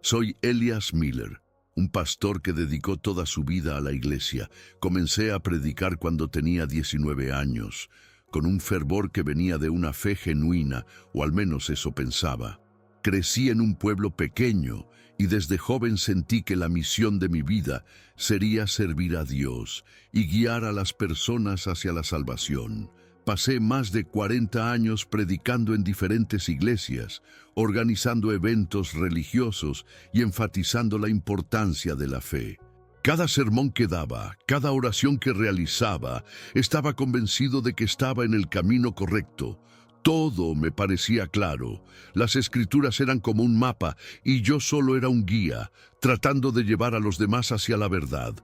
Soy Elias Miller, un pastor que dedicó toda su vida a la iglesia. Comencé a predicar cuando tenía 19 años, con un fervor que venía de una fe genuina, o al menos eso pensaba. Crecí en un pueblo pequeño y desde joven sentí que la misión de mi vida sería servir a Dios y guiar a las personas hacia la salvación. Pasé más de 40 años predicando en diferentes iglesias, organizando eventos religiosos y enfatizando la importancia de la fe. Cada sermón que daba, cada oración que realizaba, estaba convencido de que estaba en el camino correcto. Todo me parecía claro. Las escrituras eran como un mapa y yo solo era un guía, tratando de llevar a los demás hacia la verdad.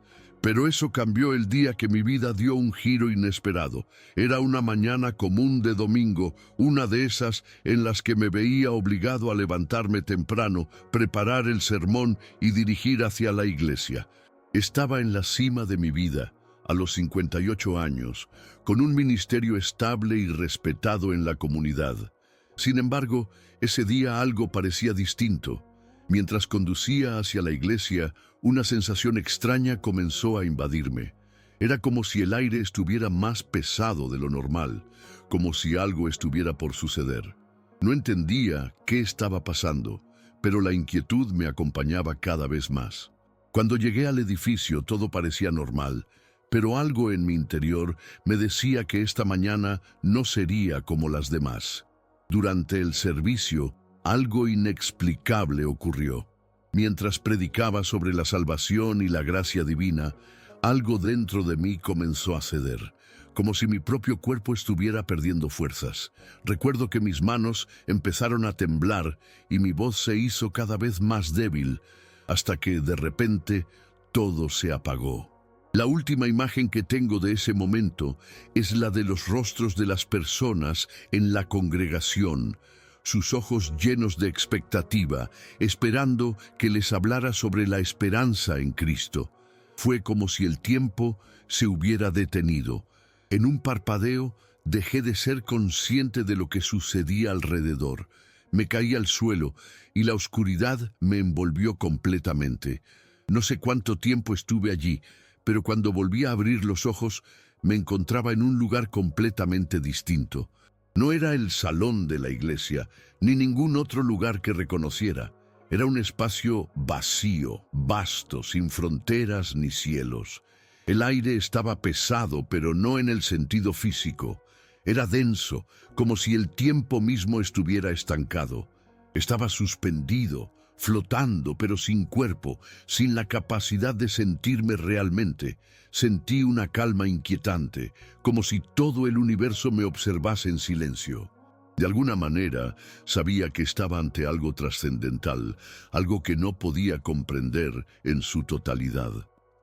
Pero eso cambió el día que mi vida dio un giro inesperado. Era una mañana común de domingo, una de esas en las que me veía obligado a levantarme temprano, preparar el sermón y dirigir hacia la iglesia. Estaba en la cima de mi vida, a los 58 años, con un ministerio estable y respetado en la comunidad. Sin embargo, ese día algo parecía distinto. Mientras conducía hacia la iglesia, una sensación extraña comenzó a invadirme. Era como si el aire estuviera más pesado de lo normal, como si algo estuviera por suceder. No entendía qué estaba pasando, pero la inquietud me acompañaba cada vez más. Cuando llegué al edificio todo parecía normal, pero algo en mi interior me decía que esta mañana no sería como las demás. Durante el servicio, algo inexplicable ocurrió. Mientras predicaba sobre la salvación y la gracia divina, algo dentro de mí comenzó a ceder, como si mi propio cuerpo estuviera perdiendo fuerzas. Recuerdo que mis manos empezaron a temblar y mi voz se hizo cada vez más débil, hasta que de repente todo se apagó. La última imagen que tengo de ese momento es la de los rostros de las personas en la congregación, sus ojos llenos de expectativa, esperando que les hablara sobre la esperanza en Cristo. Fue como si el tiempo se hubiera detenido. En un parpadeo dejé de ser consciente de lo que sucedía alrededor. Me caí al suelo y la oscuridad me envolvió completamente. No sé cuánto tiempo estuve allí, pero cuando volví a abrir los ojos me encontraba en un lugar completamente distinto. No era el salón de la iglesia, ni ningún otro lugar que reconociera. Era un espacio vacío, vasto, sin fronteras ni cielos. El aire estaba pesado, pero no en el sentido físico. Era denso, como si el tiempo mismo estuviera estancado. Estaba suspendido, flotando, pero sin cuerpo, sin la capacidad de sentirme realmente. Sentí una calma inquietante, como si todo el universo me observase en silencio. De alguna manera, sabía que estaba ante algo trascendental, algo que no podía comprender en su totalidad.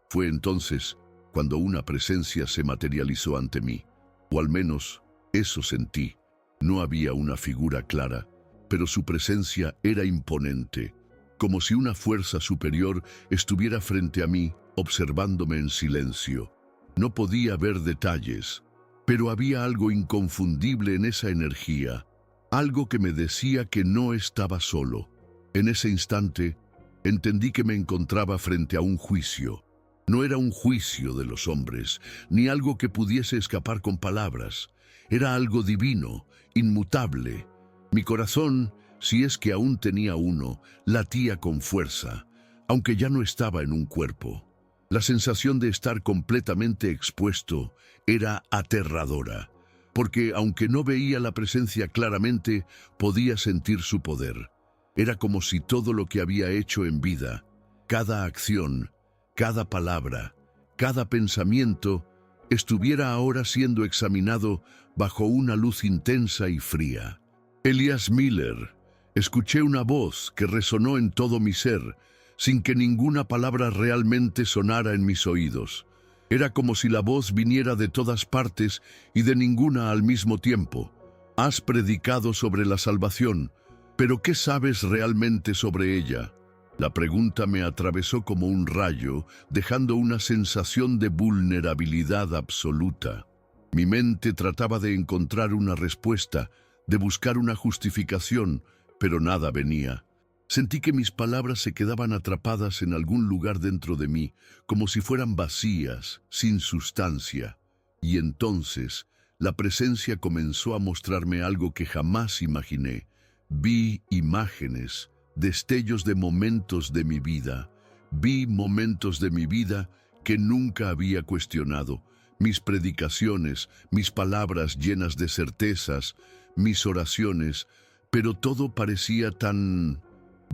Fue entonces cuando una presencia se materializó ante mí, o al menos eso sentí. No había una figura clara, pero su presencia era imponente, como si una fuerza superior estuviera frente a mí, observándome en silencio. No podía ver detalles, pero había algo inconfundible en esa energía, algo que me decía que no estaba solo. En ese instante, entendí que me encontraba frente a un juicio. No era un juicio de los hombres, ni algo que pudiese escapar con palabras. Era algo divino, inmutable. Mi corazón, si es que aún tenía uno, latía con fuerza, aunque ya no estaba en un cuerpo. La sensación de estar completamente expuesto era aterradora, porque aunque no veía la presencia claramente, podía sentir su poder. Era como si todo lo que había hecho en vida, cada acción, cada palabra, cada pensamiento, estuviera ahora siendo examinado bajo una luz intensa y fría. Elias Miller. Escuché una voz que resonó en todo mi ser, sin que ninguna palabra realmente sonara en mis oídos. Era como si la voz viniera de todas partes y de ninguna al mismo tiempo. Has predicado sobre la salvación, pero ¿qué sabes realmente sobre ella? La pregunta me atravesó como un rayo, dejando una sensación de vulnerabilidad absoluta. Mi mente trataba de encontrar una respuesta, de buscar una justificación, pero nada venía. Sentí que mis palabras se quedaban atrapadas en algún lugar dentro de mí, como si fueran vacías, sin sustancia. Y entonces, la presencia comenzó a mostrarme algo que jamás imaginé. Vi imágenes, destellos de momentos de mi vida. Vi momentos de mi vida que nunca había cuestionado. Mis predicaciones, mis palabras llenas de certezas, mis oraciones, pero todo parecía tan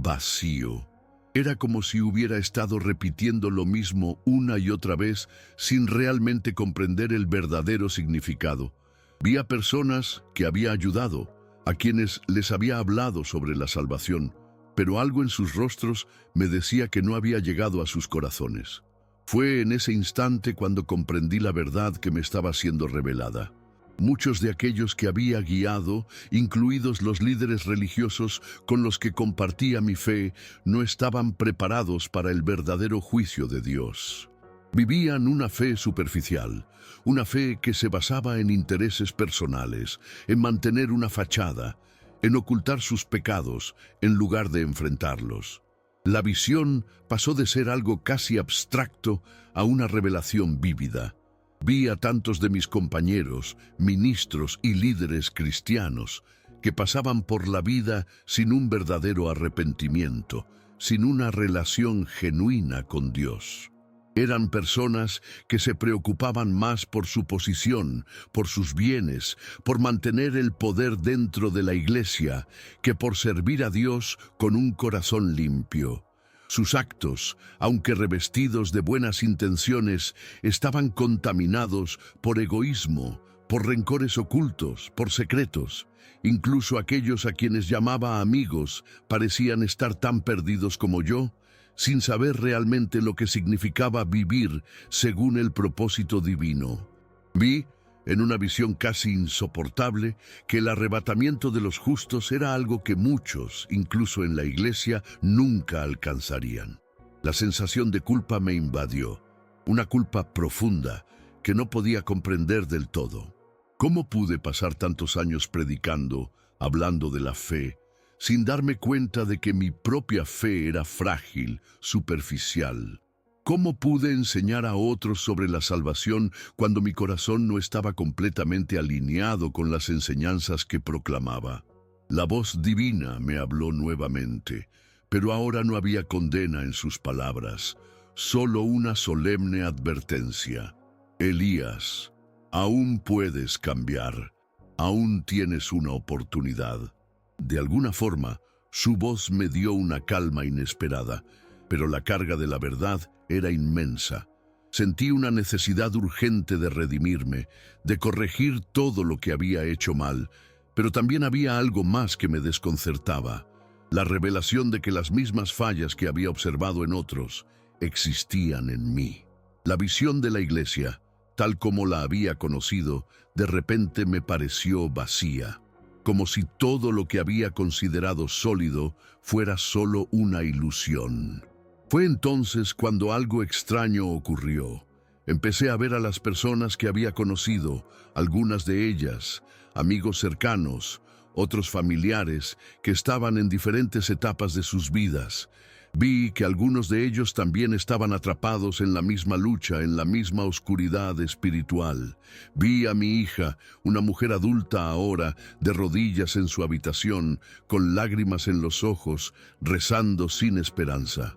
vacío. Era como si hubiera estado repitiendo lo mismo una y otra vez sin realmente comprender el verdadero significado. Vi a personas que había ayudado, a quienes les había hablado sobre la salvación, pero algo en sus rostros me decía que no había llegado a sus corazones. Fue en ese instante cuando comprendí la verdad que me estaba siendo revelada. Muchos de aquellos que había guiado, incluidos los líderes religiosos con los que compartía mi fe, no estaban preparados para el verdadero juicio de Dios. Vivían una fe superficial, una fe que se basaba en intereses personales, en mantener una fachada, en ocultar sus pecados en lugar de enfrentarlos. La visión pasó de ser algo casi abstracto a una revelación vívida. Vi a tantos de mis compañeros, ministros y líderes cristianos que pasaban por la vida sin un verdadero arrepentimiento, sin una relación genuina con Dios. Eran personas que se preocupaban más por su posición, por sus bienes, por mantener el poder dentro de la iglesia, que por servir a Dios con un corazón limpio. Sus actos, aunque revestidos de buenas intenciones, estaban contaminados por egoísmo, por rencores ocultos, por secretos. Incluso aquellos a quienes llamaba amigos parecían estar tan perdidos como yo, sin saber realmente lo que significaba vivir según el propósito divino. Vi, en una visión casi insoportable, que el arrebatamiento de los justos era algo que muchos, incluso en la iglesia, nunca alcanzarían. La sensación de culpa me invadió, una culpa profunda que no podía comprender del todo. ¿Cómo pude pasar tantos años predicando, hablando de la fe, sin darme cuenta de que mi propia fe era frágil, superficial? ¿Cómo pude enseñar a otros sobre la salvación cuando mi corazón no estaba completamente alineado con las enseñanzas que proclamaba? La voz divina me habló nuevamente, pero ahora no había condena en sus palabras, solo una solemne advertencia. Elías, aún puedes cambiar, aún tienes una oportunidad. De alguna forma, su voz me dio una calma inesperada, pero la carga de la verdad era inmensa. Sentí una necesidad urgente de redimirme, de corregir todo lo que había hecho mal, pero también había algo más que me desconcertaba, la revelación de que las mismas fallas que había observado en otros existían en mí. La visión de la iglesia, tal como la había conocido, de repente me pareció vacía, como si todo lo que había considerado sólido fuera solo una ilusión. Fue entonces cuando algo extraño ocurrió. Empecé a ver a las personas que había conocido, algunas de ellas, amigos cercanos, otros familiares, que estaban en diferentes etapas de sus vidas. Vi que algunos de ellos también estaban atrapados en la misma lucha, en la misma oscuridad espiritual. Vi a mi hija, una mujer adulta ahora, de rodillas en su habitación, con lágrimas en los ojos, rezando sin esperanza.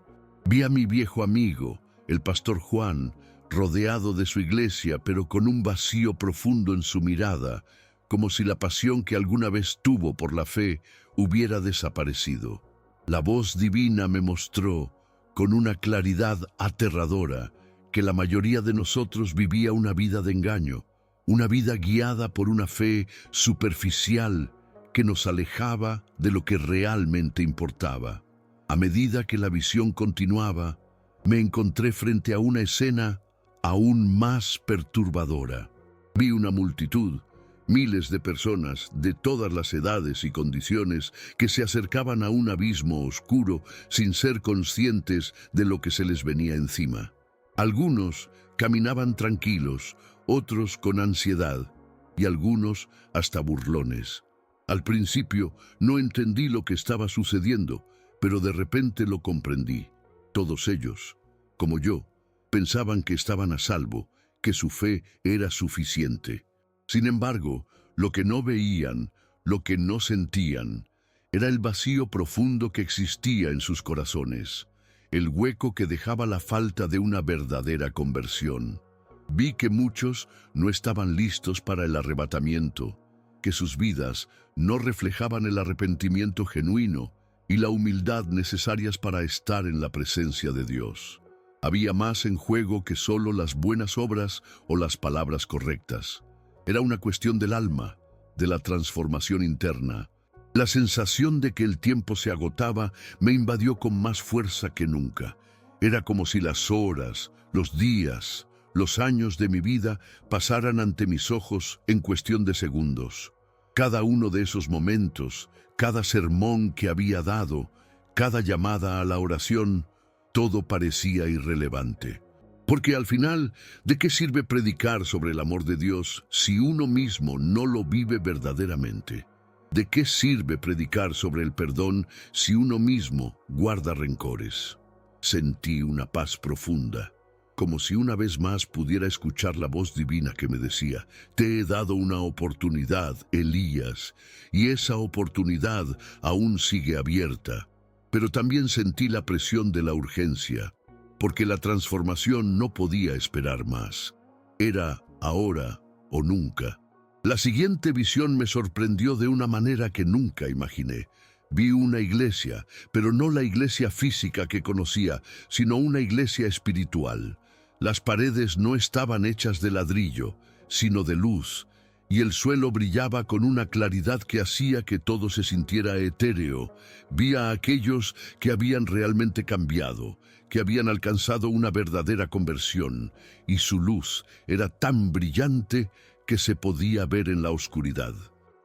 Vi a mi viejo amigo, el pastor Juan, rodeado de su iglesia, pero con un vacío profundo en su mirada, como si la pasión que alguna vez tuvo por la fe hubiera desaparecido. La voz divina me mostró, con una claridad aterradora, que la mayoría de nosotros vivía una vida de engaño, una vida guiada por una fe superficial que nos alejaba de lo que realmente importaba. A medida que la visión continuaba, me encontré frente a una escena aún más perturbadora. Vi una multitud, miles de personas de todas las edades y condiciones que se acercaban a un abismo oscuro sin ser conscientes de lo que se les venía encima. Algunos caminaban tranquilos, otros con ansiedad y algunos hasta burlones. Al principio no entendí lo que estaba sucediendo, Pero de repente lo comprendí. Todos ellos, como yo, pensaban que estaban a salvo, que su fe era suficiente. Sin embargo, lo que no veían, lo que no sentían, era el vacío profundo que existía en sus corazones, el hueco que dejaba la falta de una verdadera conversión. Vi que muchos no estaban listos para el arrebatamiento, que sus vidas no reflejaban el arrepentimiento genuino y la humildad necesarias para estar en la presencia de Dios. Había más en juego que solo las buenas obras o las palabras correctas. Era una cuestión del alma, de la transformación interna. La sensación de que el tiempo se agotaba me invadió con más fuerza que nunca. Era como si las horas, los días, los años de mi vida pasaran ante mis ojos en cuestión de segundos. Cada uno de esos momentos, cada sermón que había dado, cada llamada a la oración, todo parecía irrelevante. Porque al final, ¿de qué sirve predicar sobre el amor de Dios si uno mismo no lo vive verdaderamente? ¿De qué sirve predicar sobre el perdón si uno mismo guarda rencores? Sentí una paz profunda, como si una vez más pudiera escuchar la voz divina que me decía: te he dado una oportunidad, Elías, y esa oportunidad aún sigue abierta. Pero también sentí la presión de la urgencia, porque la transformación no podía esperar más. Era ahora o nunca. La siguiente visión me sorprendió de una manera que nunca imaginé. Vi una iglesia, pero no la iglesia física que conocía, sino una iglesia espiritual. Las paredes no estaban hechas de ladrillo, sino de luz, y el suelo brillaba con una claridad que hacía que todo se sintiera etéreo. Vi a aquellos que habían realmente cambiado, que habían alcanzado una verdadera conversión, y su luz era tan brillante que se podía ver en la oscuridad.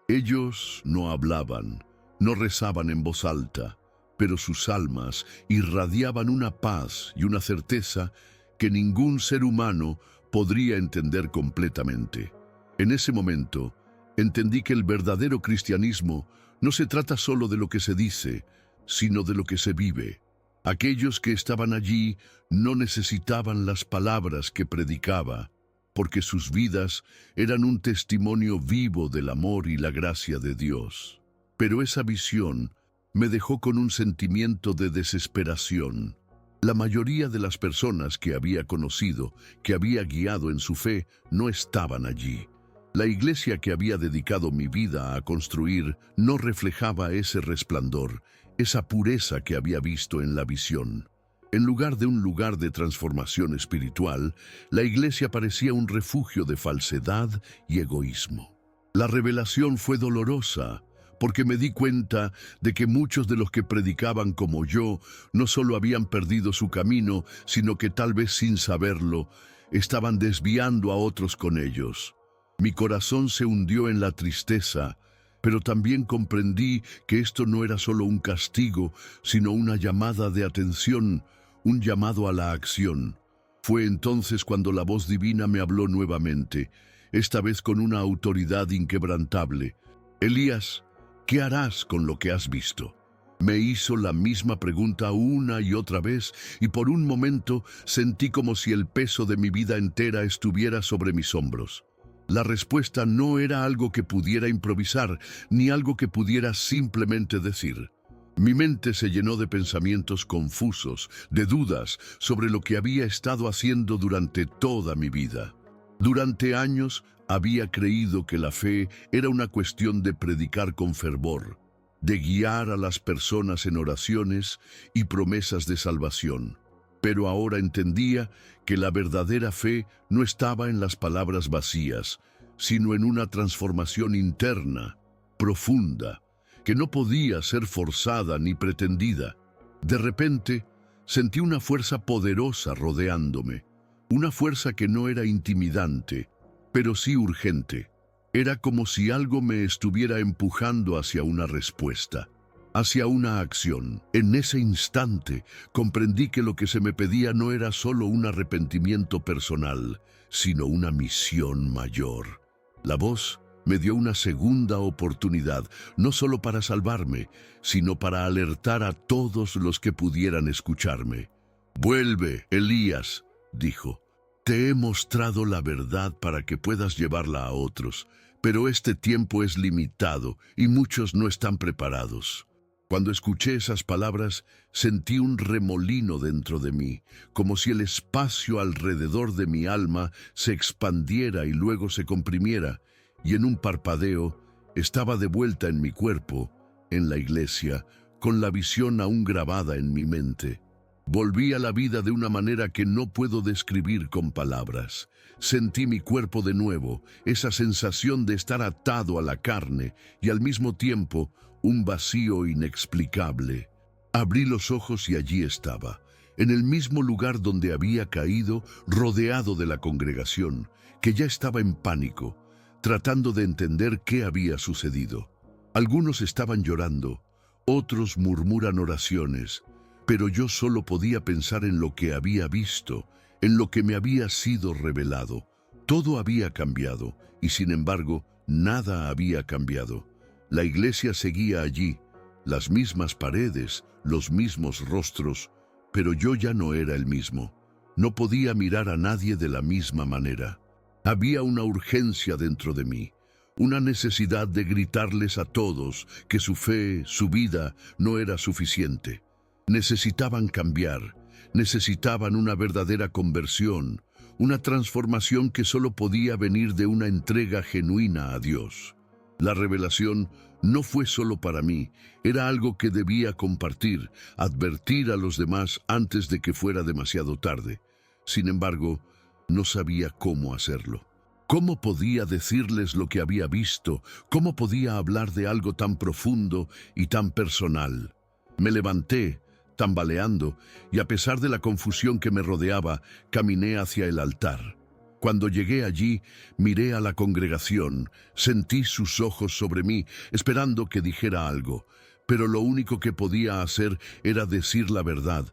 Ellos no hablaban, no rezaban en voz alta, pero sus almas irradiaban una paz y una certeza que ningún ser humano podría entender completamente. En ese momento, entendí que el verdadero cristianismo no se trata solo de lo que se dice, sino de lo que se vive. Aquellos que estaban allí no necesitaban las palabras que predicaba, porque sus vidas eran un testimonio vivo del amor y la gracia de Dios. Pero esa visión me dejó con un sentimiento de desesperación. La mayoría de las personas que había conocido, que había guiado en su fe, no estaban allí. La iglesia que había dedicado mi vida a construir no reflejaba ese resplandor, esa pureza que había visto en la visión. En lugar de un lugar de transformación espiritual, la iglesia parecía un refugio de falsedad y egoísmo. La revelación fue dolorosa, porque me di cuenta de que muchos de los que predicaban como yo no solo habían perdido su camino, sino que tal vez sin saberlo, estaban desviando a otros con ellos. Mi corazón se hundió en la tristeza, pero también comprendí que esto no era solo un castigo, sino una llamada de atención, un llamado a la acción. Fue entonces cuando la voz divina me habló nuevamente, esta vez con una autoridad inquebrantable. Elías, ¿qué harás con lo que has visto? Me hizo la misma pregunta una y otra vez, y por un momento sentí como si el peso de mi vida entera estuviera sobre mis hombros. La respuesta no era algo que pudiera improvisar, ni algo que pudiera simplemente decir. Mi mente se llenó de pensamientos confusos, de dudas sobre lo que había estado haciendo durante toda mi vida. Durante años había creído que la fe era una cuestión de predicar con fervor, de guiar a las personas en oraciones y promesas de salvación. Pero ahora entendía que la verdadera fe no estaba en las palabras vacías, sino en una transformación interna, profunda, que no podía ser forzada ni pretendida. De repente, sentí una fuerza poderosa rodeándome, una fuerza que no era intimidante, pero sí urgente. Era como si algo me estuviera empujando hacia una respuesta, hacia una acción. En ese instante, comprendí que lo que se me pedía no era solo un arrepentimiento personal, sino una misión mayor. La voz Me dio una segunda oportunidad, no solo para salvarme, sino para alertar a todos los que pudieran escucharme. «Vuelve, Elías», dijo. «Te he mostrado la verdad para que puedas llevarla a otros, pero este tiempo es limitado y muchos no están preparados». Cuando escuché esas palabras, sentí un remolino dentro de mí, como si el espacio alrededor de mi alma se expandiera y luego se comprimiera, y en un parpadeo estaba de vuelta en mi cuerpo, en la iglesia, con la visión aún grabada en mi mente. Volví a la vida de una manera que no puedo describir con palabras. Sentí mi cuerpo de nuevo, esa sensación de estar atado a la carne y al mismo tiempo un vacío inexplicable. Abrí los ojos y allí estaba, en el mismo lugar donde había caído, rodeado de la congregación, que ya estaba en pánico, tratando de entender qué había sucedido. Algunos estaban llorando, otros murmuran oraciones, pero yo solo podía pensar en lo que había visto, en lo que me había sido revelado. Todo había cambiado, y sin embargo, nada había cambiado. La iglesia seguía allí, las mismas paredes, los mismos rostros, pero yo ya no era el mismo. No podía mirar a nadie de la misma manera. Había una urgencia dentro de mí, una necesidad de gritarles a todos que su fe, su vida, no era suficiente. Necesitaban cambiar, necesitaban una verdadera conversión, una transformación que solo podía venir de una entrega genuina a Dios. La revelación no fue solo para mí, era algo que debía compartir, advertir a los demás antes de que fuera demasiado tarde. Sin embargo, no sabía cómo hacerlo. ¿Cómo podía decirles lo que había visto? ¿Cómo podía hablar de algo tan profundo y tan personal? Me levanté, tambaleando, y a pesar de la confusión que me rodeaba, caminé hacia el altar. Cuando llegué allí, miré a la congregación, sentí sus ojos sobre mí, esperando que dijera algo, pero lo único que podía hacer era decir la verdad,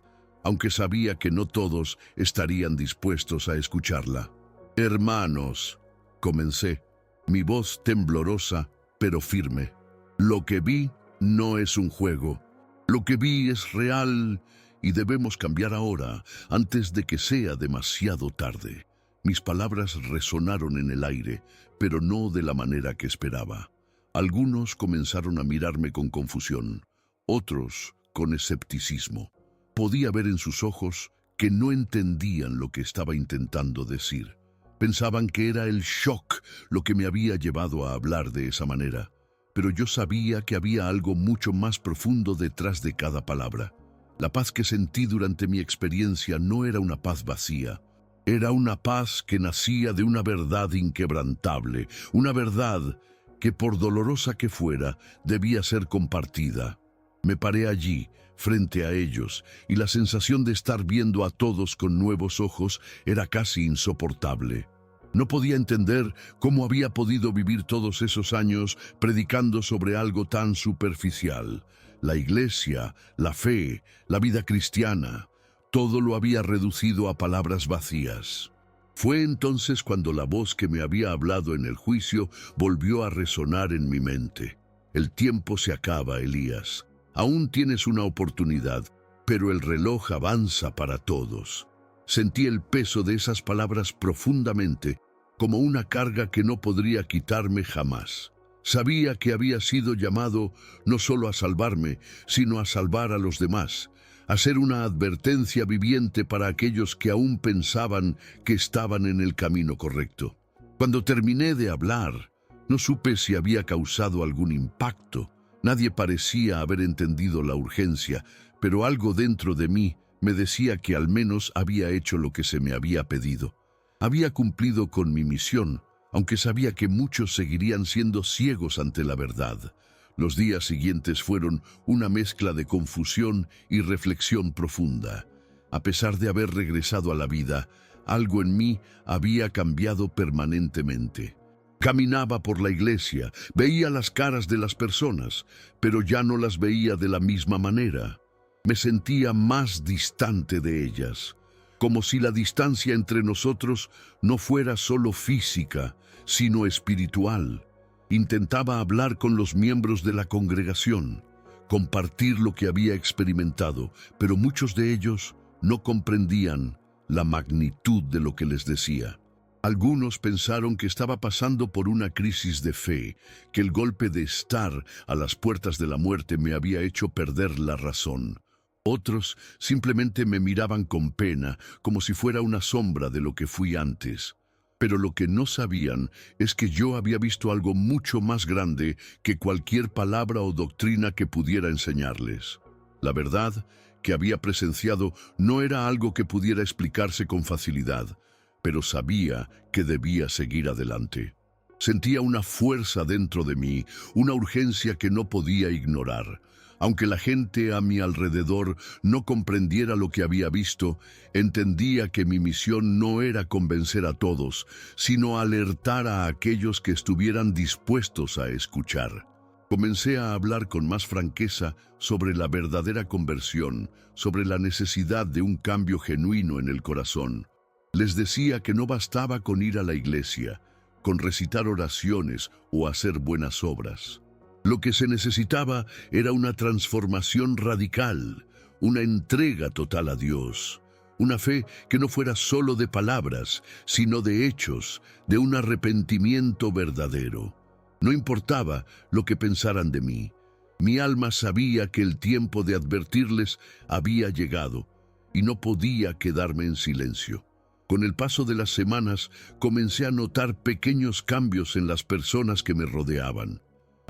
aunque sabía que no todos estarían dispuestos a escucharla. «Hermanos», comencé, mi voz temblorosa, pero firme. «Lo que vi no es un juego. Lo que vi es real y debemos cambiar ahora, antes de que sea demasiado tarde». Mis palabras resonaron en el aire, pero no de la manera que esperaba. Algunos comenzaron a mirarme con confusión, otros con escepticismo. Podía ver en sus ojos que no entendían lo que estaba intentando decir. Pensaban que era el shock lo que me había llevado a hablar de esa manera, pero yo sabía que había algo mucho más profundo detrás de cada palabra. La paz que sentí durante mi experiencia no era una paz vacía. Era una paz que nacía de una verdad inquebrantable, una verdad que, por dolorosa que fuera, debía ser compartida. Me paré allí, frente a ellos, y la sensación de estar viendo a todos con nuevos ojos era casi insoportable. No podía entender cómo había podido vivir todos esos años predicando sobre algo tan superficial. La iglesia, la fe, la vida cristiana, todo lo había reducido a palabras vacías. Fue entonces cuando la voz que me había hablado en el juicio volvió a resonar en mi mente. «El tiempo se acaba, Elías. Aún tienes una oportunidad, pero el reloj avanza para todos». Sentí el peso de esas palabras profundamente, como una carga que no podría quitarme jamás. Sabía que había sido llamado no solo a salvarme, sino a salvar a los demás, a ser una advertencia viviente para aquellos que aún pensaban que estaban en el camino correcto. Cuando terminé de hablar, no supe si había causado algún impacto. Nadie parecía haber entendido la urgencia, pero algo dentro de mí me decía que al menos había hecho lo que se me había pedido. Había cumplido con mi misión, aunque sabía que muchos seguirían siendo ciegos ante la verdad. Los días siguientes fueron una mezcla de confusión y reflexión profunda. A pesar de haber regresado a la vida, algo en mí había cambiado permanentemente. Caminaba por la iglesia, veía las caras de las personas, pero ya no las veía de la misma manera. Me sentía más distante de ellas, como si la distancia entre nosotros no fuera solo física, sino espiritual. Intentaba hablar con los miembros de la congregación, compartir lo que había experimentado, pero muchos de ellos no comprendían la magnitud de lo que les decía. Algunos pensaron que estaba pasando por una crisis de fe, que el golpe de estar a las puertas de la muerte me había hecho perder la razón. Otros simplemente me miraban con pena, como si fuera una sombra de lo que fui antes. Pero lo que no sabían es que yo había visto algo mucho más grande que cualquier palabra o doctrina que pudiera enseñarles. La verdad que había presenciado no era algo que pudiera explicarse con facilidad, pero sabía que debía seguir adelante. Sentía una fuerza dentro de mí, una urgencia que no podía ignorar. Aunque la gente a mi alrededor no comprendiera lo que había visto, entendía que mi misión no era convencer a todos, sino alertar a aquellos que estuvieran dispuestos a escuchar. Comencé a hablar con más franqueza sobre la verdadera conversión, sobre la necesidad de un cambio genuino en el corazón. Les decía que no bastaba con ir a la iglesia, con recitar oraciones o hacer buenas obras. Lo que se necesitaba era una transformación radical, una entrega total a Dios, una fe que no fuera solo de palabras, sino de hechos, de un arrepentimiento verdadero. No importaba lo que pensaran de mí. Mi alma sabía que el tiempo de advertirles había llegado y no podía quedarme en silencio. Con el paso de las semanas, comencé a notar pequeños cambios en las personas que me rodeaban.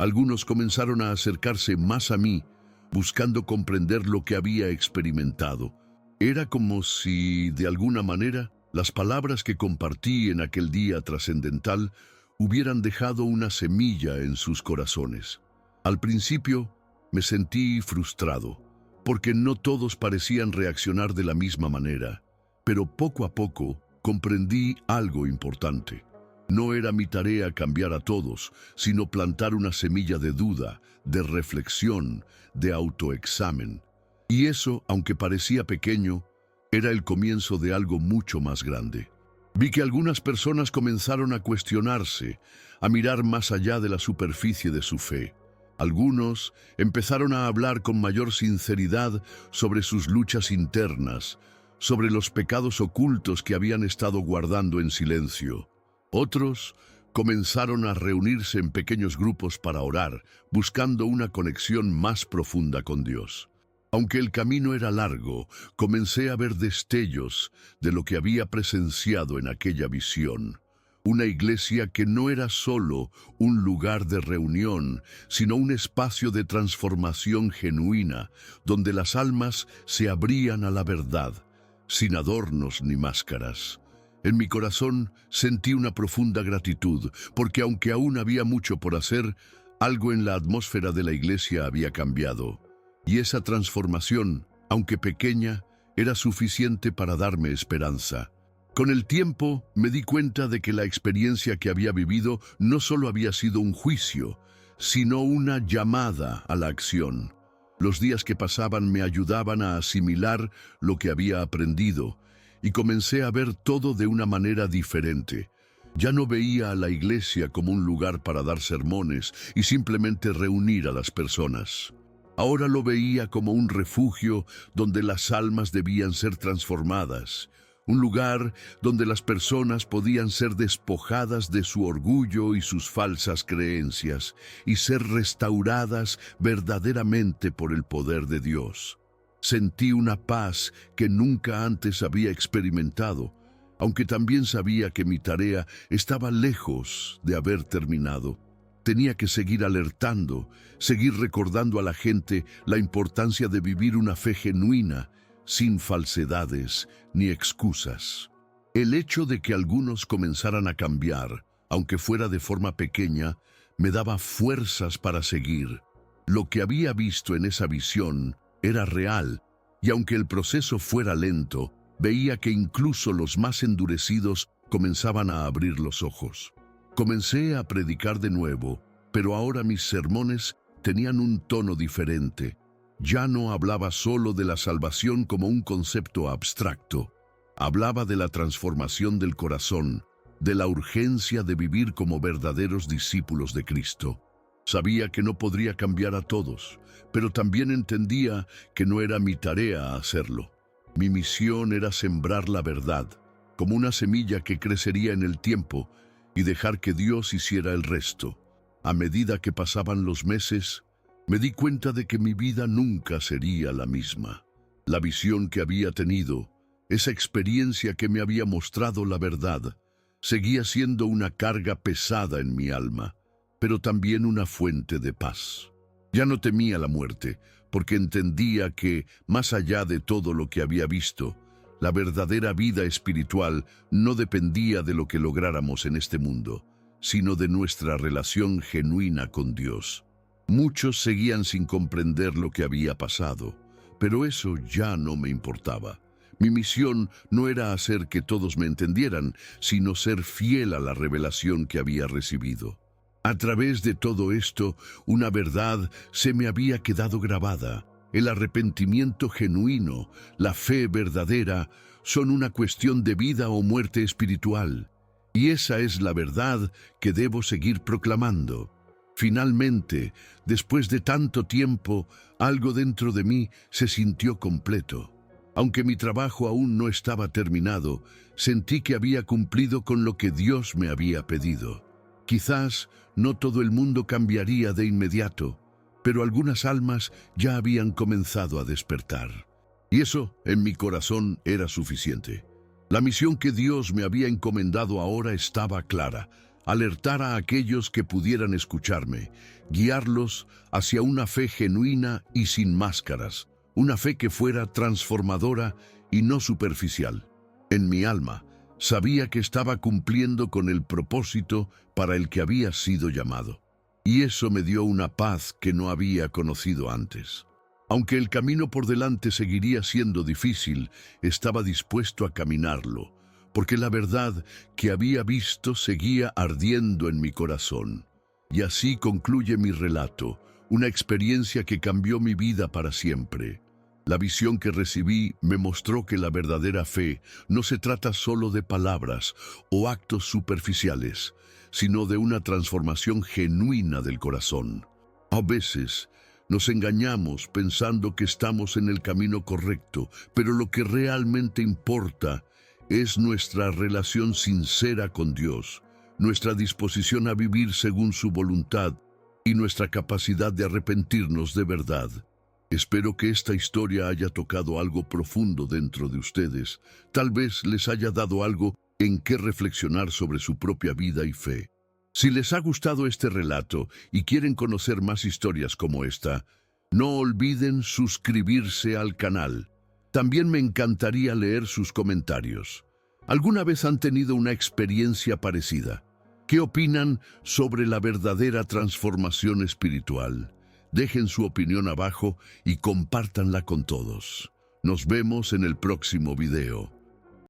Algunos comenzaron a acercarse más a mí, buscando comprender lo que había experimentado. Era como si, de alguna manera, las palabras que compartí en aquel día trascendental hubieran dejado una semilla en sus corazones. Al principio, me sentí frustrado, porque no todos parecían reaccionar de la misma manera. Pero poco a poco comprendí algo importante. No era mi tarea cambiar a todos, sino plantar una semilla de duda, de reflexión, de autoexamen. Y eso, aunque parecía pequeño, era el comienzo de algo mucho más grande. Vi que algunas personas comenzaron a cuestionarse, a mirar más allá de la superficie de su fe. Algunos empezaron a hablar con mayor sinceridad sobre sus luchas internas, sobre los pecados ocultos que habían estado guardando en silencio. Otros comenzaron a reunirse en pequeños grupos para orar, buscando una conexión más profunda con Dios. Aunque el camino era largo, comencé a ver destellos de lo que había presenciado en aquella visión. Una iglesia que no era solo un lugar de reunión, sino un espacio de transformación genuina, donde las almas se abrían a la verdad, sin adornos ni máscaras. En mi corazón sentí una profunda gratitud, porque aunque aún había mucho por hacer, algo en la atmósfera de la iglesia había cambiado. Y esa transformación, aunque pequeña, era suficiente para darme esperanza. Con el tiempo me di cuenta de que la experiencia que había vivido no solo había sido un juicio, sino una llamada a la acción. Los días que pasaban me ayudaban a asimilar lo que había aprendido y comencé a ver todo de una manera diferente. Ya no veía a la iglesia como un lugar para dar sermones y simplemente reunir a las personas. Ahora lo veía como un refugio donde las almas debían ser transformadas, un lugar donde las personas podían ser despojadas de su orgullo y sus falsas creencias y ser restauradas verdaderamente por el poder de Dios. Sentí una paz que nunca antes había experimentado, aunque también sabía que mi tarea estaba lejos de haber terminado. Tenía que seguir alertando, seguir recordando a la gente la importancia de vivir una fe genuina, sin falsedades ni excusas. El hecho de que algunos comenzaran a cambiar, aunque fuera de forma pequeña, me daba fuerzas para seguir. Lo que había visto en esa visión era real, y aunque el proceso fuera lento, veía que incluso los más endurecidos comenzaban a abrir los ojos. Comencé a predicar de nuevo, pero ahora mis sermones tenían un tono diferente. Ya no hablaba solo de la salvación como un concepto abstracto. Hablaba de la transformación del corazón, de la urgencia de vivir como verdaderos discípulos de Cristo. Sabía que no podría cambiar a todos, pero también entendía que no era mi tarea hacerlo. Mi misión era sembrar la verdad, como una semilla que crecería en el tiempo, y dejar que Dios hiciera el resto. A medida que pasaban los meses, me di cuenta de que mi vida nunca sería la misma. La visión que había tenido, esa experiencia que me había mostrado la verdad, seguía siendo una carga pesada en mi alma, pero también una fuente de paz. Ya no temía la muerte, porque entendía que, más allá de todo lo que había visto, la verdadera vida espiritual no dependía de lo que lográramos en este mundo, sino de nuestra relación genuina con Dios. Muchos seguían sin comprender lo que había pasado, pero eso ya no me importaba. Mi misión no era hacer que todos me entendieran, sino ser fiel a la revelación que había recibido. A través de todo esto, una verdad se me había quedado grabada. El arrepentimiento genuino, la fe verdadera, son una cuestión de vida o muerte espiritual. Y esa es la verdad que debo seguir proclamando. Finalmente, después de tanto tiempo, algo dentro de mí se sintió completo. Aunque mi trabajo aún no estaba terminado, sentí que había cumplido con lo que Dios me había pedido. Quizás no todo el mundo cambiaría de inmediato, pero algunas almas ya habían comenzado a despertar. Y eso, en mi corazón, era suficiente. La misión que Dios me había encomendado ahora estaba clara: alertar a aquellos que pudieran escucharme, guiarlos hacia una fe genuina y sin máscaras, una fe que fuera transformadora y no superficial. En mi alma, sabía que estaba cumpliendo con el propósito para el que había sido llamado. Y eso me dio una paz que no había conocido antes. Aunque el camino por delante seguiría siendo difícil, estaba dispuesto a caminarlo, porque la verdad que había visto seguía ardiendo en mi corazón. Y así concluye mi relato, una experiencia que cambió mi vida para siempre. La visión que recibí me mostró que la verdadera fe no se trata solo de palabras o actos superficiales, sino de una transformación genuina del corazón. A veces nos engañamos pensando que estamos en el camino correcto, pero lo que realmente importa es nuestra relación sincera con Dios, nuestra disposición a vivir según su voluntad y nuestra capacidad de arrepentirnos de verdad. Espero que esta historia haya tocado algo profundo dentro de ustedes. Tal vez les haya dado algo en qué reflexionar sobre su propia vida y fe. Si les ha gustado este relato y quieren conocer más historias como esta, no olviden suscribirse al canal. También me encantaría leer sus comentarios. ¿Alguna vez han tenido una experiencia parecida? ¿Qué opinan sobre la verdadera transformación espiritual? Dejen su opinión abajo y compártanla con todos. Nos vemos en el próximo video.